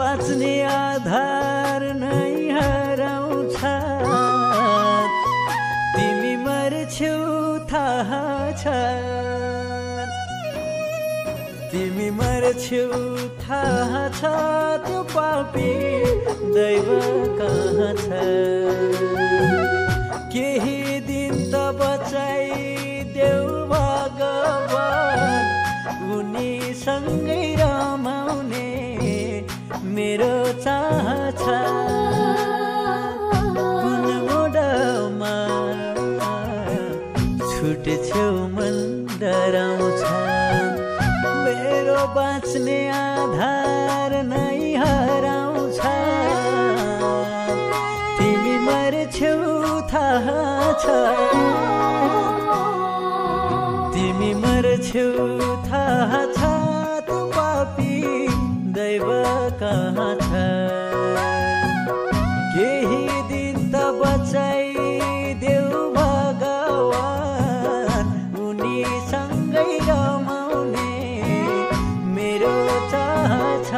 बाँच्ने आधार नै हराउँछ तिमी मर्छौ थाहा छ तिमी मर्छौ थाहा छ त्यो पापी दैव कहाँ छ केही दिन त बचाइदेऊ भगवान उनीसँगै रमाउने मेरो चाह छ कुन मोडमा छुट्छौ मन डराउँछ मेरो बाँच्ने आधार नै हराउँछ तिमी मर्छौ थाहा छ तिमी मर्छौ थाहा छ त्यो पापी दैव कहाँ छ केही दिन त बचाइदेऊ भगवान उनीसँगै रमाउने मेरो चाह छ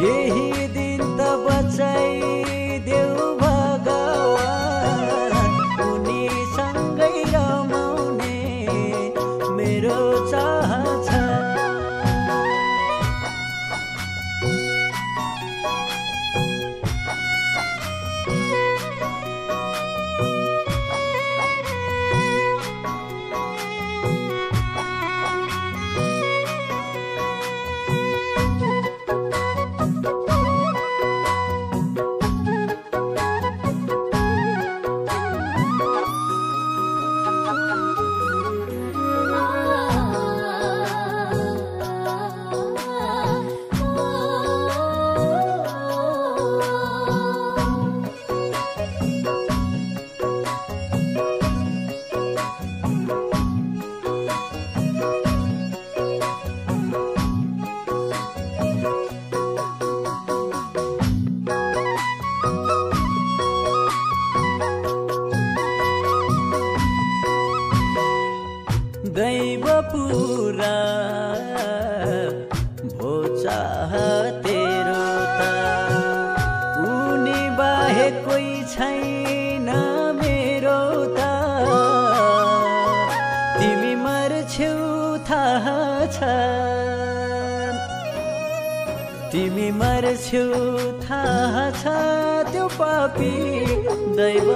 केही दिन त बचाइदेऊ भगवान उनीसँगै रमाउने मेरो चाह छ दैव पूरा भो चाह तेरो त उनी बाहेक कोही छैन मेरो त तिमी मर्छौ थाहा छ तिमी मर्छौ थाहा छ त्यो पापी दैव